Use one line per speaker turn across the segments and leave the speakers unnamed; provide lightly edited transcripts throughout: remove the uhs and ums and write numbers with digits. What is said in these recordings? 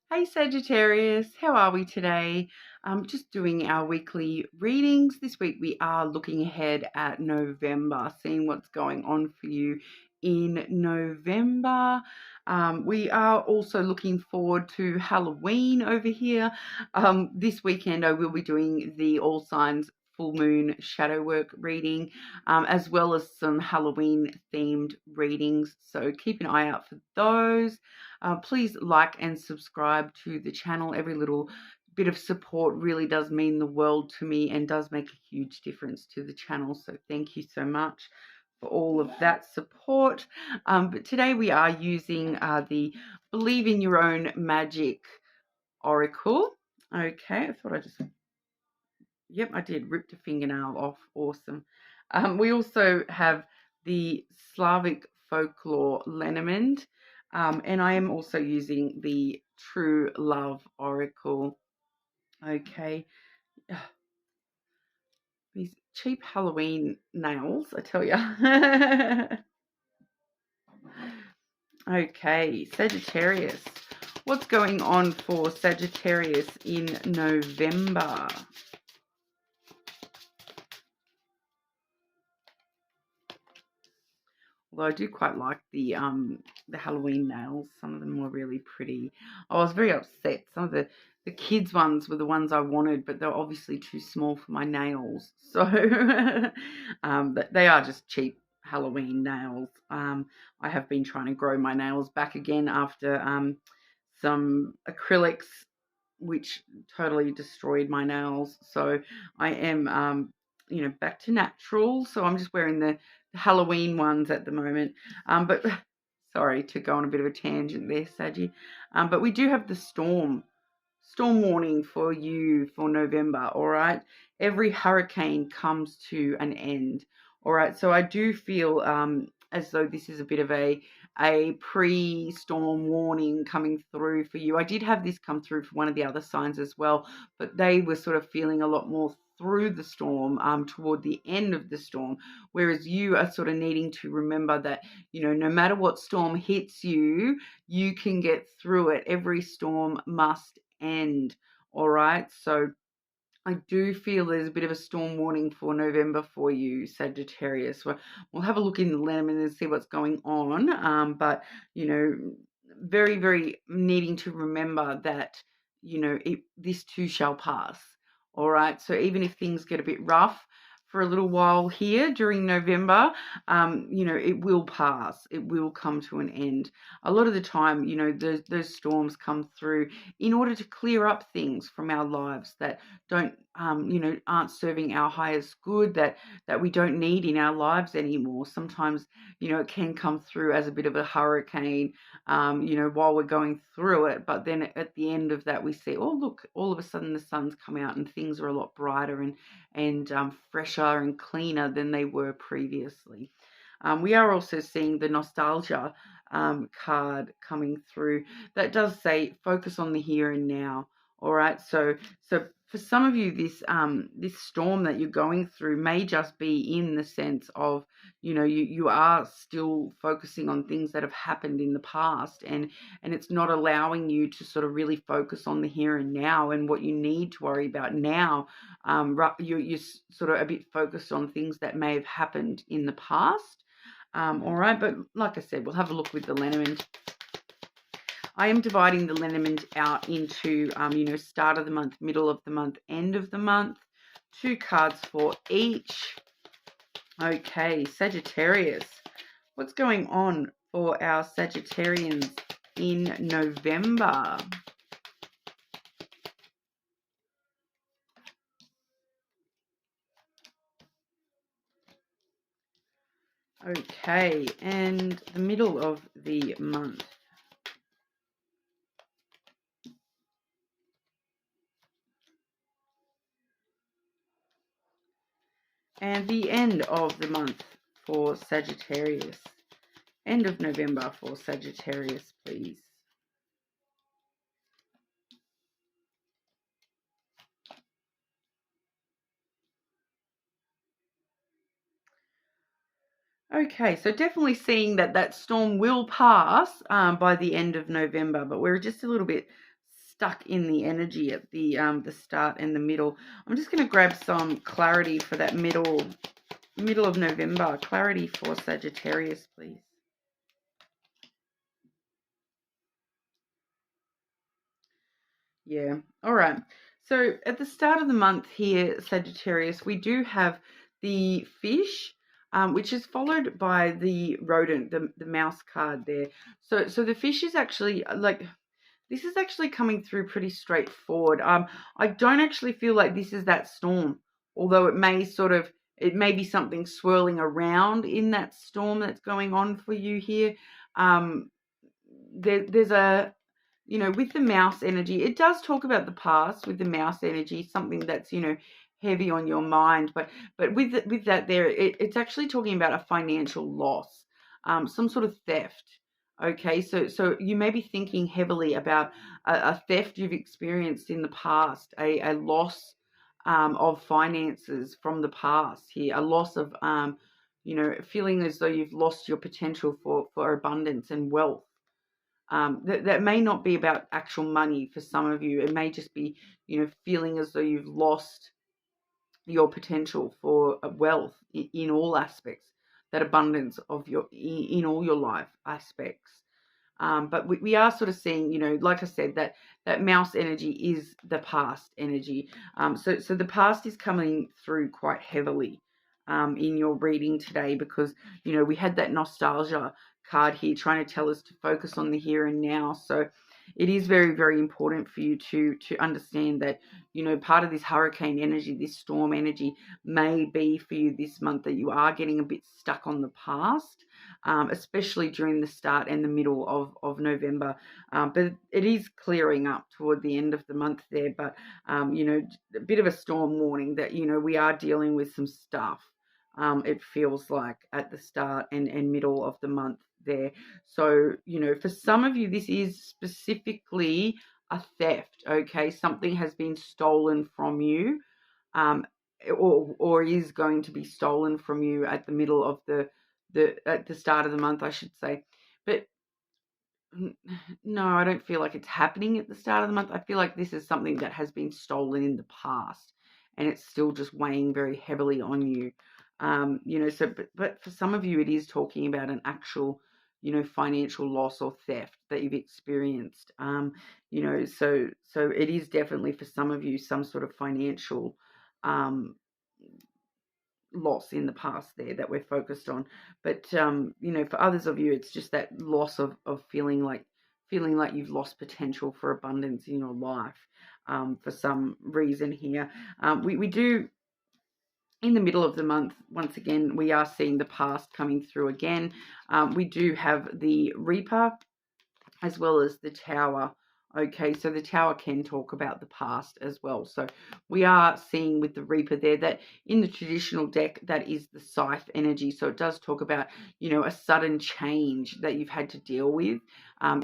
Hey Sagittarius, how are we today? Just doing our weekly readings. This week we are looking ahead at November, seeing what's going on for you in November. We are also looking forward to Halloween over here. This weekend I will be doing the All Signs full moon shadow work reading, as well as some Halloween themed readings. So keep an eye out for those. Please like and subscribe to the channel. Every little bit of support really does mean the world to me and does make a huge difference to the channel. So thank you so much for all of that support. But today we are using the Believe in Your Own Magic Oracle. Okay, I thought I just... Yep, I did. Ripped a fingernail off. Awesome. We also have the Slavic Folklore Lenormand. And I am also using the True Love Oracle. Okay. These cheap Halloween nails, I tell you. Okay, Sagittarius. What's going on for Sagittarius in November? Although I do quite like the Halloween nails. Some of them were really pretty. I was very upset. Some of the kids' ones were the ones I wanted, but they're obviously too small for my nails. So they are just cheap Halloween nails. I have been trying to grow my nails back again after some acrylics, which totally destroyed my nails. So I am back to natural. So I'm just wearing the Halloween ones at the moment. But sorry to go on a bit of a tangent there, Saggy. But we do have the storm warning for you for November. All right, every hurricane comes to an end. All right, so I do feel as though this is a bit of a pre-storm warning coming through for you. I did have this come through for one of the other signs as well, but they were sort of feeling a lot more through the storm toward the end of the storm, whereas you are sort of needing to remember that, no matter what storm hits you, you can get through it. Every storm must end. All right, so I do feel there's a bit of a storm warning for November for you, Sagittarius. We'll have a look in the Lenormand and see what's going on. But, very, very needing to remember that, this too shall pass. All right. So even if things get a bit rough for a little while here during November, it will pass. It will come to an end. A lot of the time, those storms come through in order to clear up things from our lives that don't, aren't serving our highest good, that we don't need in our lives anymore. Sometimes, it can come through as a bit of a hurricane, while we're going through it. But then at the end of that, we see, oh, look, all of a sudden the sun's come out and things are a lot brighter and fresher and cleaner than they were previously. We are also seeing the nostalgia card coming through that does say focus on the here and now. All right, so for some of you, this storm that you're going through may just be in the sense of, you are still focusing on things that have happened in the past, and it's not allowing you to sort of really focus on the here and now and what you need to worry about now. You're sort of a bit focused on things that may have happened in the past. All right, but like I said, we'll have a look with the Lenormand. I am dividing the Lenormand out into, start of the month, middle of the month, end of the month. 2 cards for each. Okay, Sagittarius. What's going on for our Sagittarians in November? Okay, and the middle of the month. And the end of the month for Sagittarius. End of November for Sagittarius, please. Okay, so definitely seeing that storm will pass by the end of November, but we're just a little bit stuck in the energy at the start and the middle. I'm just going to grab some clarity for that middle of November. Clarity for Sagittarius, please. Yeah. All right. So at the start of the month here, Sagittarius, we do have the fish, which is followed by the rodent, the mouse card there. So the fish is actually like, this is actually coming through pretty straightforward. I don't actually feel like this is that storm, although it may be something swirling around in that storm that's going on for you here. There's a, with the mouse energy, it does talk about the past with the mouse energy, something that's, heavy on your mind. But with that there, it's actually talking about a financial loss, some sort of theft. Okay, so you may be thinking heavily about a theft you've experienced in the past, a loss of finances from the past here, a loss of, feeling as though you've lost your potential for abundance and wealth. That may not be about actual money for some of you. It may just be, feeling as though you've lost your potential for wealth in all aspects, that abundance of in all your life aspects. But we are sort of seeing, like I said, that mouse energy is the past energy. So the past is coming through quite heavily in your reading today, because, we had that nostalgia card here trying to tell us to focus on the here and now. So it is very, very important for you to understand that, part of this hurricane energy, this storm energy, may be for you this month that you are getting a bit stuck on the past, especially during the start and the middle of November. But it is clearing up toward the end of the month there. But, a bit of a storm warning that, we are dealing with some stuff. It feels like at the start and middle of the month there. So, for some of you, this is specifically a theft, okay? Something has been stolen from you, or is going to be stolen from you at the middle of at the start of the month, I should say. But no, I don't feel like it's happening at the start of the month. I feel like this is something that has been stolen in the past, and it's still just weighing very heavily on you. But for some of you, it is talking about an actual, financial loss or theft that you've experienced. So it is definitely for some of you some sort of financial loss in the past there that we're focused on. But for others of you, it's just that loss of feeling like you've lost potential for abundance in your life for some reason here. We do, in the middle of the month, once again, we are seeing the past coming through again. We do have the Reaper as well as the Tower. Okay, so the Tower can talk about the past as well. So we are seeing with the Reaper there that in the traditional deck, that is the Scythe energy. So it does talk about, a sudden change that you've had to deal with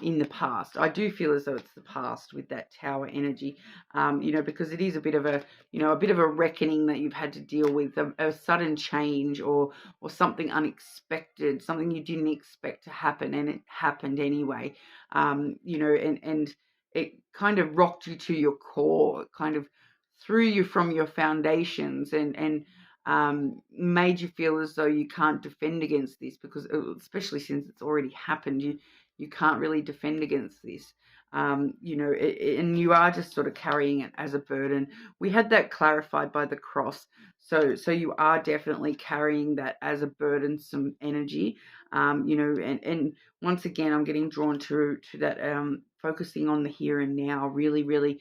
in the past. I do feel as though it's the past with that Tower energy, because it is a bit of a reckoning that you've had to deal with, a sudden change or something unexpected, something you didn't expect to happen, and it happened anyway. And it kind of rocked you to your core, kind of threw you from your foundations, and made you feel as though you can't defend against this, because especially since it's already happened, you can't really defend against this. And you are just sort of carrying it as a burden. We had that clarified by the cross. So you are definitely carrying that as a burdensome energy. And once again, I'm getting drawn to that, focusing on the here and now, really, really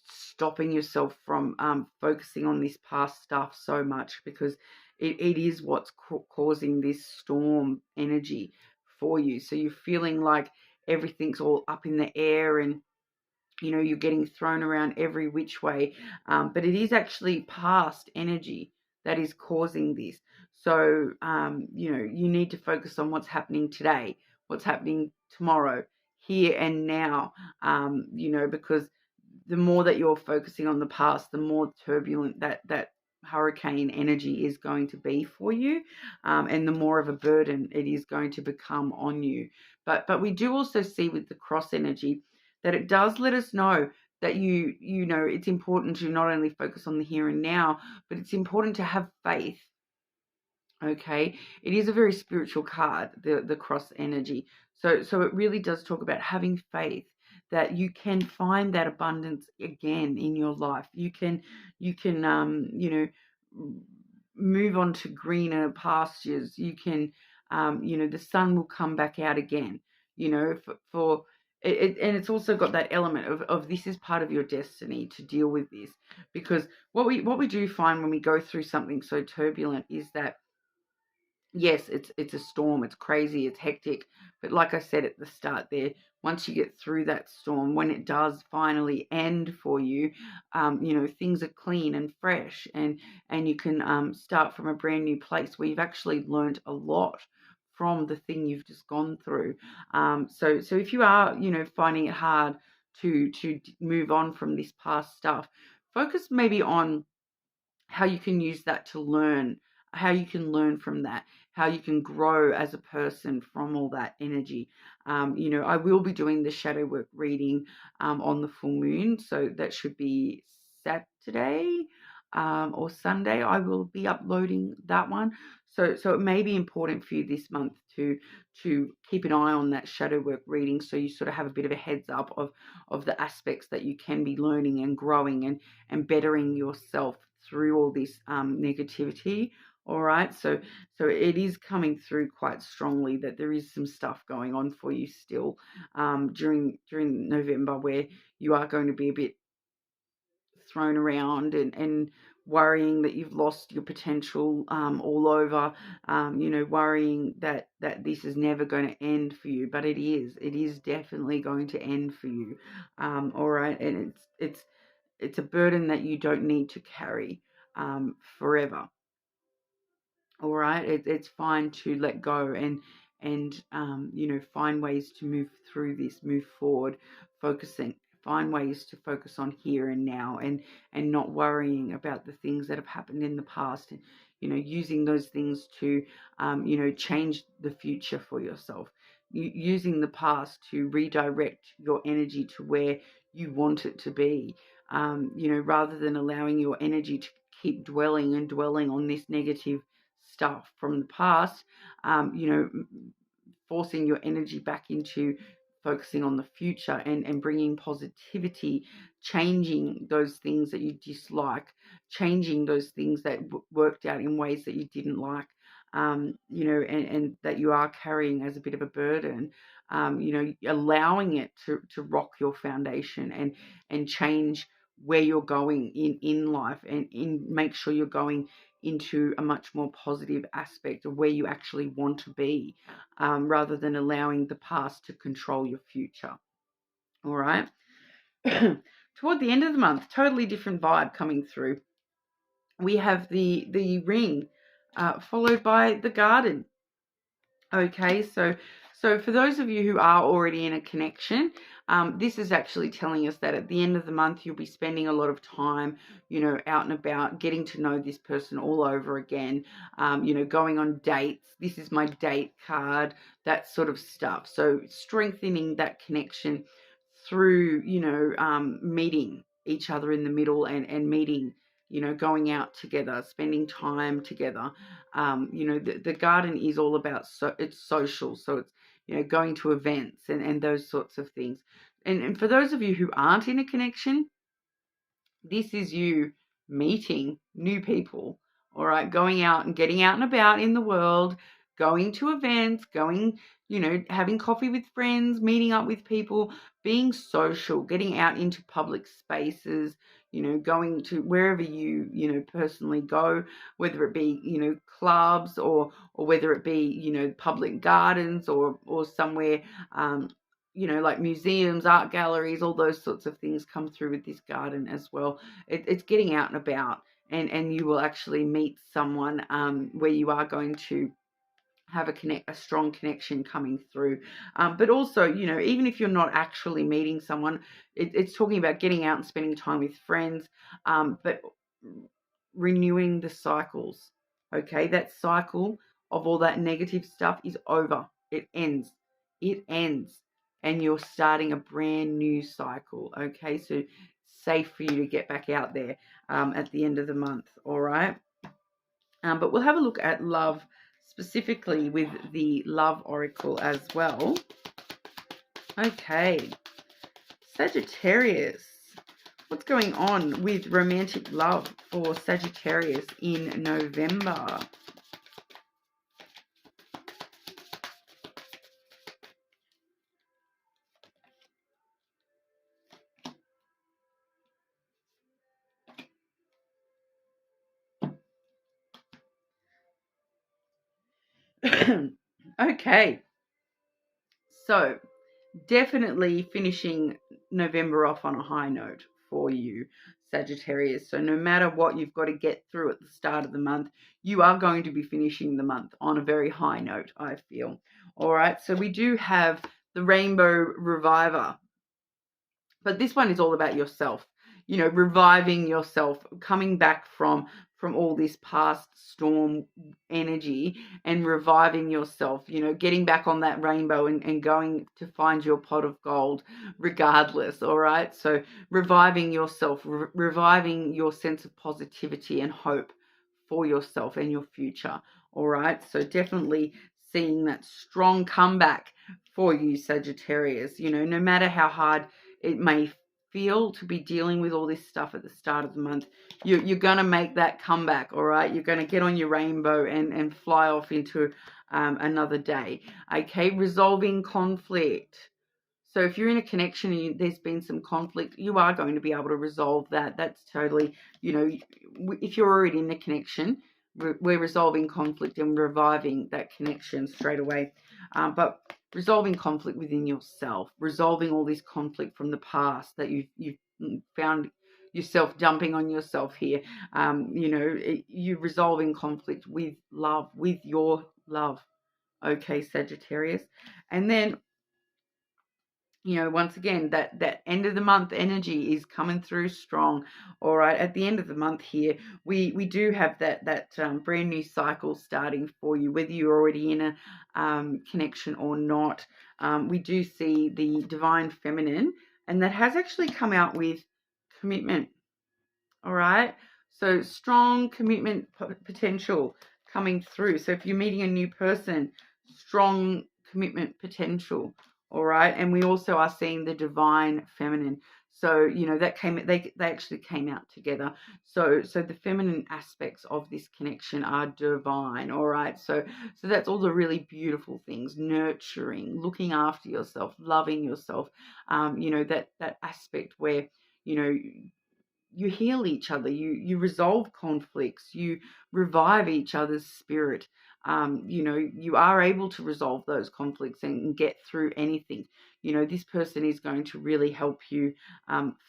stopping yourself from focusing on this past stuff so much, because it is what's causing this storm energy for you. So you're feeling like everything's all up in the air, and you're getting thrown around every which way, but it is actually past energy that is causing this. So you need to focus on what's happening today, what's happening tomorrow, here and now, because the more that you're focusing on the past, the more turbulent that hurricane energy is going to be for you, and the more of a burden it is going to become on you. But we do also see with the cross energy that it does let us know that you know it's important to not only focus on the here and now, but it's important to have faith. Okay, it is a very spiritual card, the cross energy. So it really does talk about having faith that you can find that abundance again in your life. You can you know, move on to greener pastures. You can you know, the sun will come back out again. You know, for it, and it's also got that element of this is part of your destiny to deal with this, because what we do find when we go through something so turbulent is that yes, it's a storm, it's crazy, it's hectic, but like I said at the start there, once you get through that storm, when it does finally end for you, you know, things are clean and fresh, and you can start from a brand new place where you've actually learned a lot from the thing you've just gone through. So if you are, you know, finding it hard to move on from this past stuff, focus maybe on how you can use that to learn, how you can learn from that, how you can grow as a person from all that energy. You know, I will be doing the shadow work reading on the full moon, so that should be Saturday or Sunday. I will be uploading that one. So it may be important for you this month to keep an eye on that shadow work reading, so you sort of have a bit of a heads up of the aspects that you can be learning and growing and bettering yourself through all this negativity. All right, so it is coming through quite strongly that there is some stuff going on for you still during November, where you are going to be a bit thrown around and worrying that you've lost your potential all over, you know, worrying that this is never going to end for you, but it is definitely going to end for you. All right, and it's a burden that you don't need to carry forever. All right, it's fine to let go and you know, find ways to move through this, move forward, focusing, find ways to focus on here and now, and not worrying about the things that have happened in the past, and you know, using those things to you know, change the future for yourself, using the past to redirect your energy to where you want it to be, you know, rather than allowing your energy to keep dwelling and dwelling on this negative stuff from the past, you know, forcing your energy back into focusing on the future and bringing positivity, changing those things that you dislike, changing those things that worked out in ways that you didn't like, you know, and that you are carrying as a bit of a burden, you know, allowing it to rock your foundation and change where you're going in life, and make sure you're going into a much more positive aspect of where you actually want to be, rather than allowing the past to control your future. All right. Toward the end of the month, totally different vibe coming through. We have the ring, followed by the garden. Okay, so for those of you who are already in a connection, this is actually telling us that at the end of the month, you'll be spending a lot of time, you know, out and about, getting to know this person all over again, you know, going on dates. This is my date card, that sort of stuff. So strengthening that connection through, you know, meeting each other in the middle, and meeting, you know, going out together, spending time together. You know, the garden is all about, so it's social, so it's, you know, going to events and those sorts of things. And for those of you who aren't in a connection, this is you meeting new people, all right, going out and getting out and about in the world, going to events, going, you know, having coffee with friends, meeting up with people, being social, getting out into public spaces, you know, going to wherever you know, personally go, whether it be, you know, clubs, or whether it be, you know, public gardens, or somewhere, you know, like museums, art galleries, all those sorts of things come through with this garden as well. It's getting out and about, and you will actually meet someone where you are going to have a strong connection coming through. But also, you know, even if you're not actually meeting someone, it's talking about getting out and spending time with friends, but renewing the cycles. Okay, that cycle of all that negative stuff is over. It ends. It ends. and you're starting a brand new cycle. Okay, so safe for you to get back out there at the end of the month. All right. But we'll have a look at love specifically with the love oracle as well. Okay, Sagittarius. What's going on with romantic love for Sagittarius in November? Okay, so definitely finishing November off on a high note for you, Sagittarius. So no matter what you've got to get through at the start of the month, you are going to be finishing the month on a very high note, I feel. All right, so we do have the Rainbow Reviver, but this one is all about yourself, reviving yourself, coming back from all this past storm energy and reviving yourself, getting back on that rainbow and going to find your pot of gold regardless. All right, so reviving yourself, reviving your sense of positivity and hope for yourself and your future. All right, so definitely seeing that strong comeback for you, Sagittarius. No matter how hard it may feel to be dealing with all this stuff at the start of the month, you're going to make that comeback. All right, you're going to get on your rainbow and fly off into another day. Okay, resolving conflict. So if you're in a connection and there's been some conflict, you are going to be able to resolve that. That's totally, if you're already in a connection, we're resolving conflict and reviving that connection straight away. But resolving conflict within yourself, resolving all this conflict from the past that you've found yourself dumping on yourself here. You're resolving conflict with love, with your love. Okay, Sagittarius. And then, once again, that end of the month energy is coming through strong. All right, at the end of the month here, we do have that brand new cycle starting for you, whether you're already in a connection or not. We do see the divine feminine, and that has actually come out with commitment. All right, so strong commitment potential coming through. So if you're meeting a new person, strong commitment potential. All right, and we also are seeing the divine feminine. So they actually came out together. So the feminine aspects of this connection are divine. All right, so that's all the really beautiful things: nurturing, looking after yourself, loving yourself. That aspect where you heal each other, you resolve conflicts, you revive each other's spirit. You are able to resolve those conflicts and get through anything. This person is going to really help you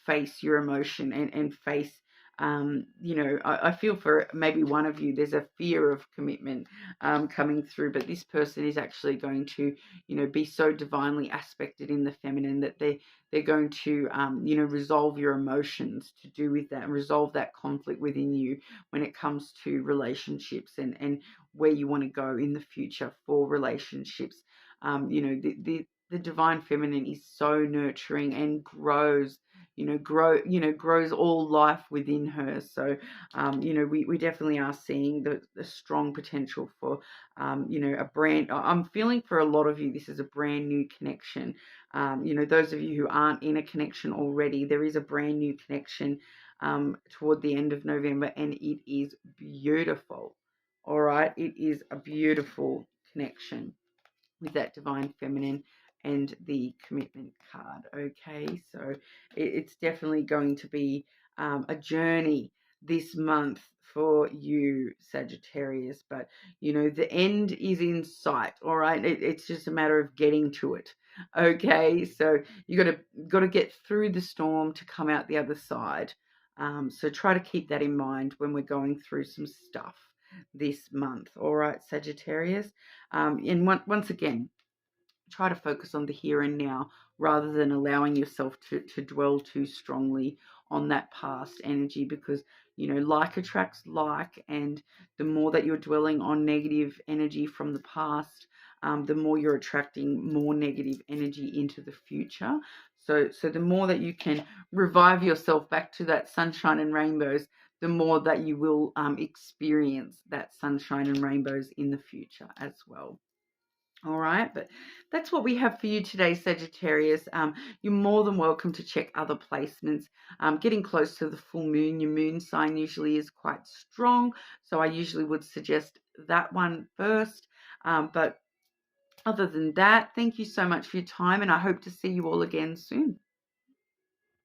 face your emotion and face, I feel for maybe one of you, there's a fear of commitment coming through, but this person is actually going to, be so divinely aspected in the feminine that they're going to, resolve your emotions to do with that, and resolve that conflict within you when it comes to relationships and where you want to go in the future for relationships. The divine feminine is so nurturing and grows all life within her. So, we definitely are seeing the strong potential for, a brand. I'm feeling for a lot of you, this is a brand new connection. Those of you who aren't in a connection already, there is a brand new connection toward the end of November, and it is beautiful. All right, it is a beautiful connection with that divine feminine and the commitment card. Okay, so it's definitely going to be a journey this month for you, Sagittarius, but the end is in sight. All right, it's just a matter of getting to it. Okay, so you got to get through the storm to come out the other side. So try to keep that in mind when we're going through some stuff this month. All right, Sagittarius. And once again, try to focus on the here and now rather than allowing yourself to dwell too strongly on that past energy, because like attracts like, and the more that you're dwelling on negative energy from the past, the more you're attracting more negative energy into the future. So the more that you can revive yourself back to that sunshine and rainbows, the more that you will experience that sunshine and rainbows in the future as well. All right, but that's what we have for you today, Sagittarius. You're more than welcome to check other placements. Getting close to the full moon, your moon sign usually is quite strong, so I usually would suggest that one first. But other than that, thank you so much for your time, and I hope to see you all again soon.